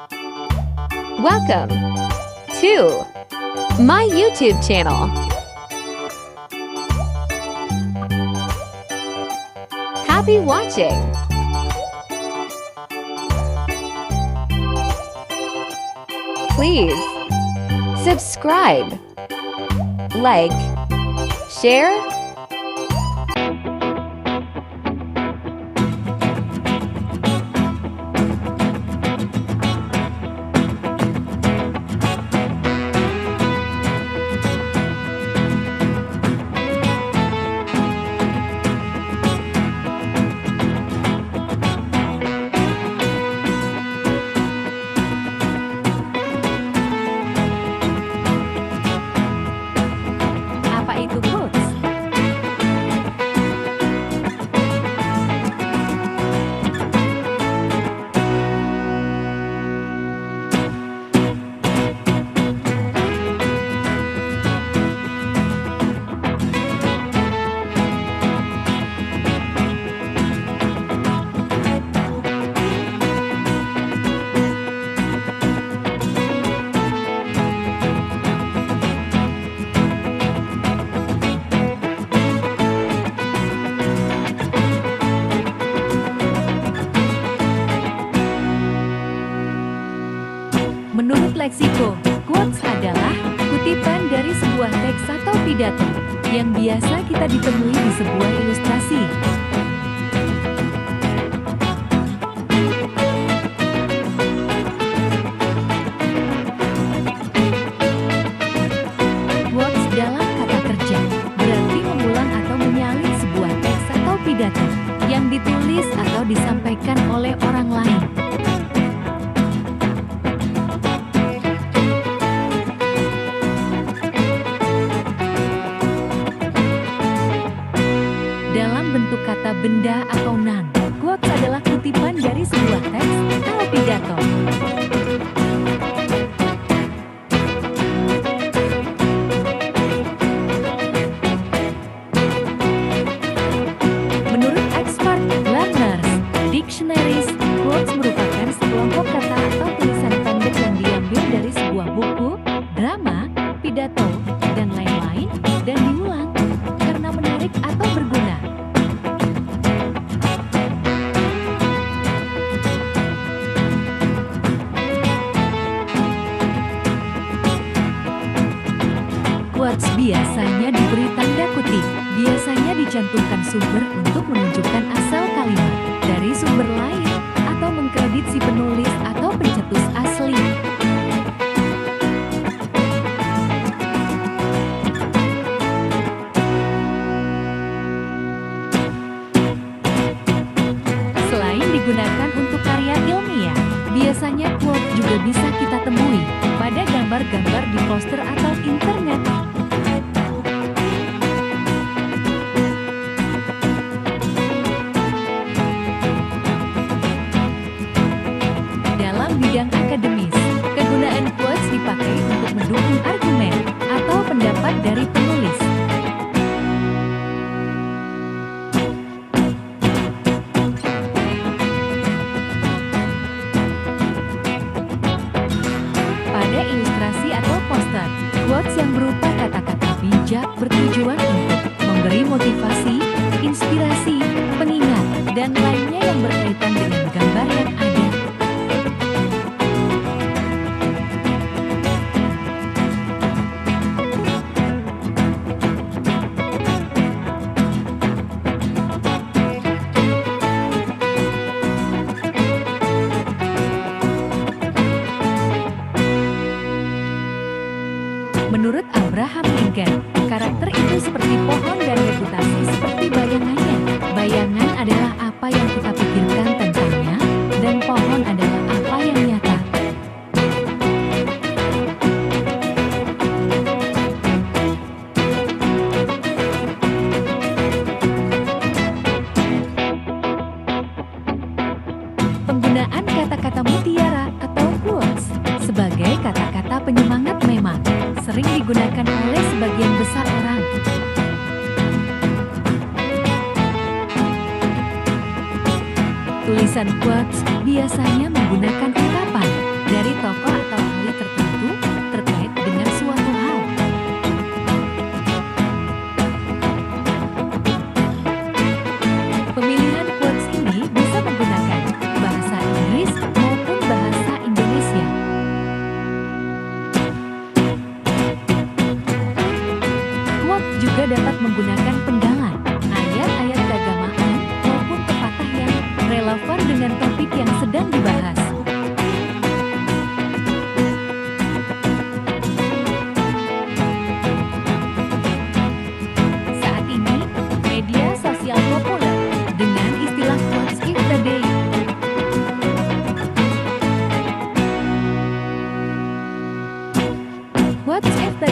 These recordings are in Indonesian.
Welcome to my YouTube channel. Happy watching! Please subscribe, like, share. Apa itu quotes? Menurut leksiko, quotes adalah kutipan dari sebuah teks atau pidato yang biasa kita ditemui di sebuah ilustrasi. Quotes dalam kata kerja berarti mengulang atau menyalin sebuah teks atau pidato yang ditulis atau disampaikan oleh orang lain. Dalam bentuk kata benda atau noun, quotes adalah kutipan dari sebuah teks atau pidato. Menurut expert learners dictionaries, quotes merupakan sekelompok kata atau tulisan pendek yang diambil dari sebuah buku, drama, pidato, dan lain-lain, dan diulang karena menarik atau berguna. Quotes biasanya diberi tanda kutip, biasanya dicantumkan sumber untuk menunjukkan asal kalimat dari sumber lain atau mengkredit si penulis atau pencetus asli. Selain digunakan untuk karya ilmiah, biasanya quote juga bisa kita temui pada gambar-gambar di poster atau internet. Dalam bidang akademis, kegunaan quotes dipakai untuk mendukung argumen atau pendapat dari penulis. Pada ilustrasi atau poster, quotes yang berupa kata-kata bijak bertujuan untuk memberi motivasi, inspirasi, pengingat, dan lainnya yang berkaitan dengan gambar yang ada. Menurut Abraham Lincoln, karakter itu seperti pohon dan reputasi seperti bayangannya. Bayangan adalah apa yang kita pikirkan tentangnya, dan pohon adalah apa yang nyata. Penggunaan kata-kata mutiara atau quotes sebagai kata-kata penyemangat memang sering digunakan oleh sebagian besar orang. Tulisan quotes biasanya menggunakan ungkapan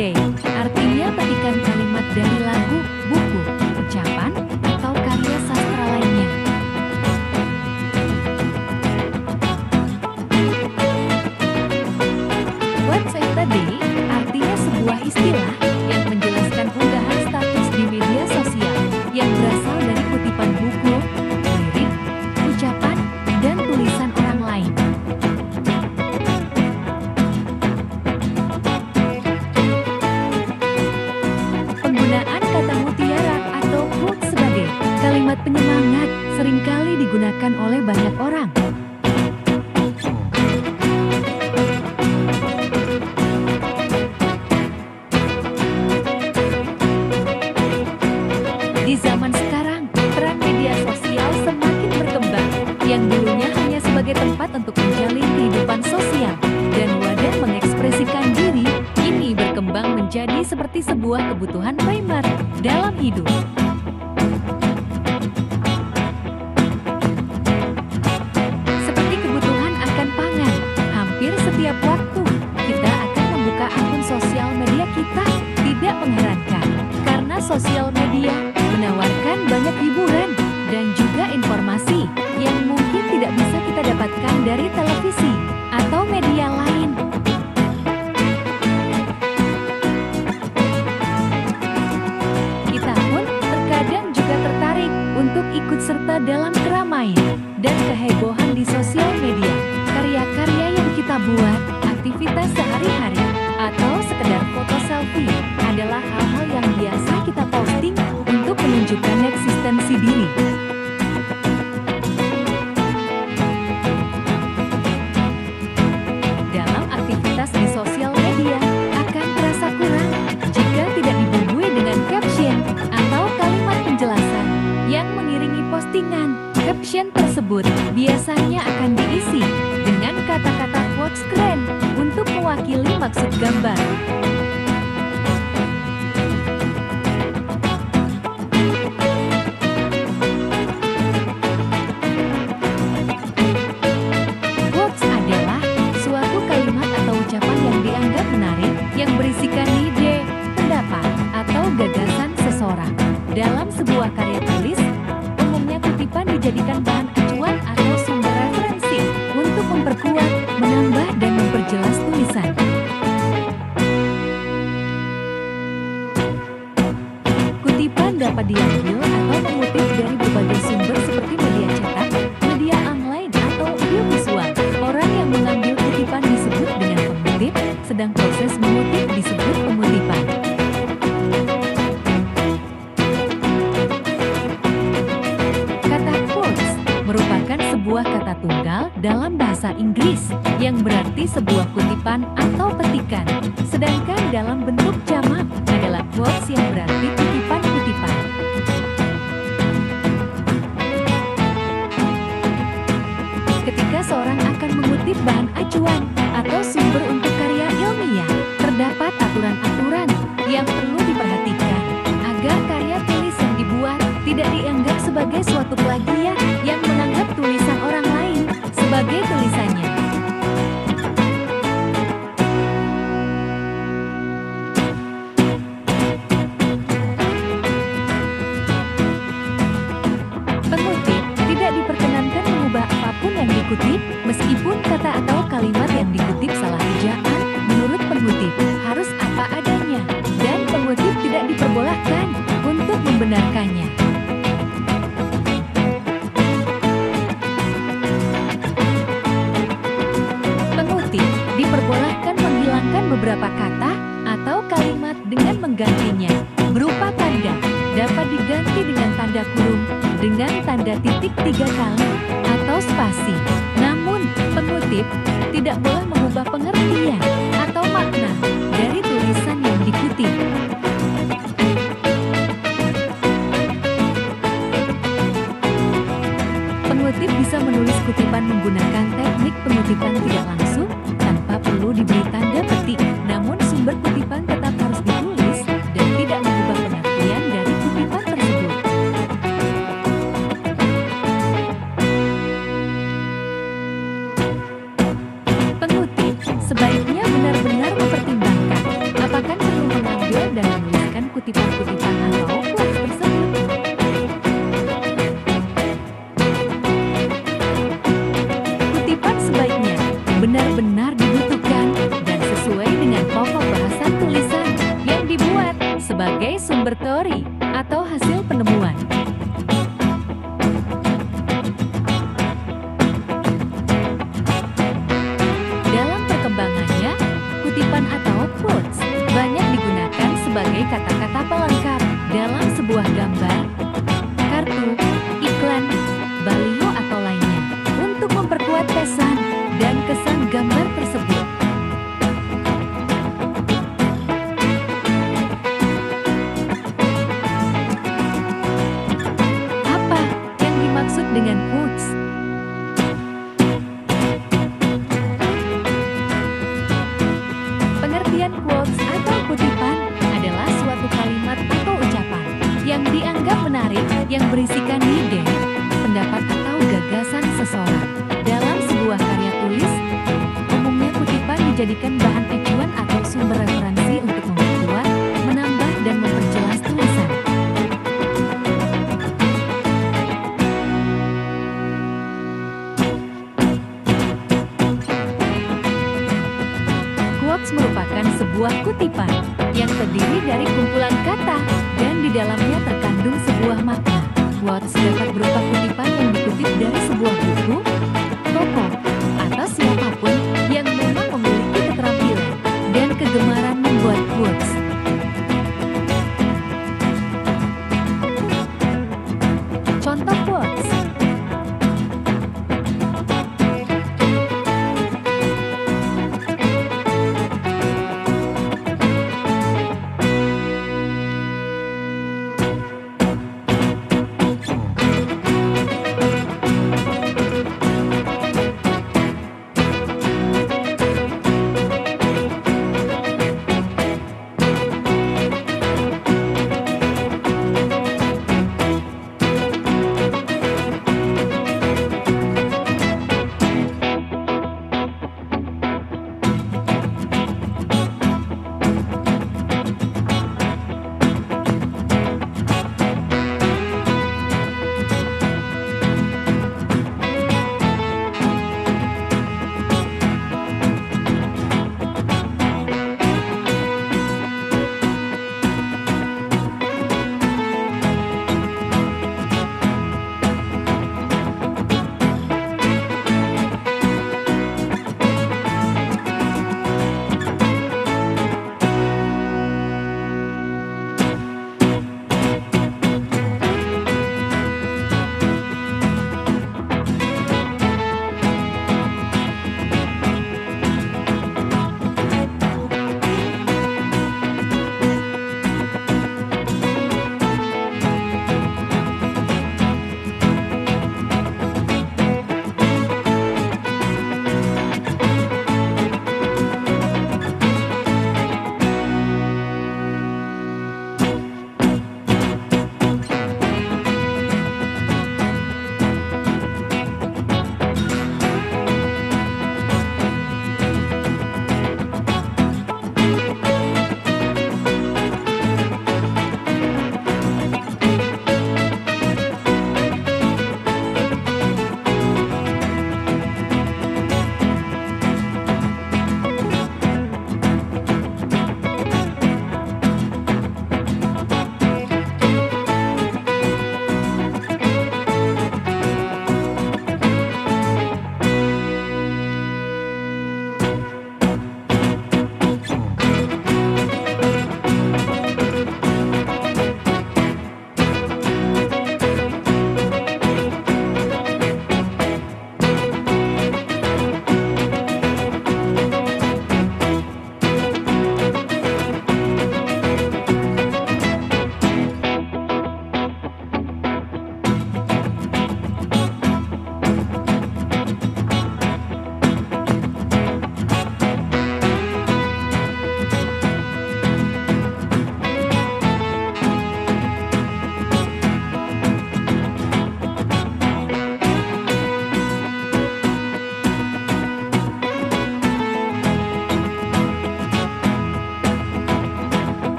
day, artinya petikan kalimat dari lagu, buku, ucapan, atau karya sastra lainnya. What's a day artinya sebuah istilah yang menjelaskan unggahan status di media sosial yang berasal dari kutipan buku, lirik, ucapan, dan tulisan orang lain. Penggunaan kata mutiara atau quote sebagai kalimat penyemangat seringkali digunakan oleh banyak orang. Di zaman sekarang, peran media sosial semakin berkembang, yang dulunya hanya sebagai tempat untuk menjalin kehidupan sosial dan wadah mengekspresikan diri, kini berkembang menjadi seperti sebuah kebutuhan primer dalam hidup. Seperti kebutuhan akan pangan, hampir setiap waktu kita akan membuka akun sosial media kita. Tidak mengherankan, karena sosial media menawarkan banyak hiburan dan juga informasi yang mungkin tidak bisa kita dapatkan dari televisi atau media lain. Kita pun terkadang juga tertarik untuk ikut serta dalam keramaian dan kehebohan di sosial media. Karya-karya yang kita buat, aktivitas sehari-hari, atau sekedar foto selfie adalah hal-hal yang biasa kita posting untuk menunjukkan eksistensi diri. Dalam aktivitas di sosial media akan terasa kurang jika tidak dibumbui dengan caption atau kalimat penjelasan yang mengiringi postingan. Caption tersebut biasanya akan diisi dengan kata-kata quotes keren untuk mewakili maksud gambar. Quotes adalah suatu kalimat atau ucapan yang dianggap menarik yang berisikan ide, pendapat, atau gagasan seseorang. Dalam sebuah karya tulis, umumnya kutipan dijadikan bahan acuan atau sumber referensi untuk memperkuat, menambah, dan memperjelas tulisan. Kutipan dapat diambil atau mengutip dari berbagai sumber seperti media cetak, media online, atau audiovisual. Orang yang mengambil kutipan disebut dengan pengutip, sedang proses mengutip disebut pengutipan. Kata quotes merupakan sebuah kata tunggal dalam bahasa Inggris yang berarti sebuah kutipan atau petikan. Sedangkan dalam bentuk jamak adalah quotes yang berarti kutipan-kutipan. Ketika seorang akan mengutip bahan acuan atau sumber untuk karya ilmiah, terdapat aturan-aturan yang perlu diperhatikan agar karya tulis yang dibuat tidak dianggap sebagai suatu plagiat yang menganggap tulisan orang lain sebagai tulisannya. Pengutip tidak diperkenankan mengubah apapun yang dikutip, meskipun kata atau kalimat yang dikutip salah ejaan. Menurut pengutip, harus apa adanya, dan pengutip tidak diperbolehkan untuk membenarkannya. Pengutip diperbolehkan menghilangkan beberapa kata atau kalimat dengan menggantinya, berupa tanda, dapat diganti dengan tanda kurung, dengan tanda titik 3 kali, atau spasi. Namun, pengutip tidak boleh mengubah pengertian atau makna dari tulisan yang dikutip. Pengutip bisa menulis kutipan menggunakan teknik pengutipan tidak langsung tanpa perlu diberi tanda petik. Namun sumber kutipan tetap harus ditulis dan tidak mengubah pengertian dari kutipan tersebut. Pengutip sebaiknya benar-benar mempertimbangkan apakah perlu benar dibutuhkan dan sesuai dengan pokok bahasan tulisan yang dibuat sebagai sumber teori atau hasil penemuan. Dalam perkembangannya, kutipan atau quotes banyak digunakan sebagai kata-kata pelengkap dalam sebuah gambar, kartu, iklan, baliho atau lainnya untuk memperkuat pesan dan kesan gambar tersebut. Apa yang dimaksud dengan quotes? Pengertian quotes atau kutipan adalah suatu kalimat atau ucapan yang dianggap menarik yang berisikan ide, pendapat atau gagasan seseorang. Dalam sebuah karya tulis, umumnya kutipan dijadikan bahan acuan atau sumber referensi untuk memperkuat, menambah, dan memperjelas tulisan. Quotes merupakan sebuah kutipan yang terdiri dari kumpulan kata dan di dalamnya terkandung sebuah makna. Quotes dapat berupa kutipan yang dikutip dari sebuah buku, tokoh, atau siapapun yang memang memiliki keterampilan dan kegemaran membuat quotes. Contoh quotes.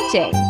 Aceh.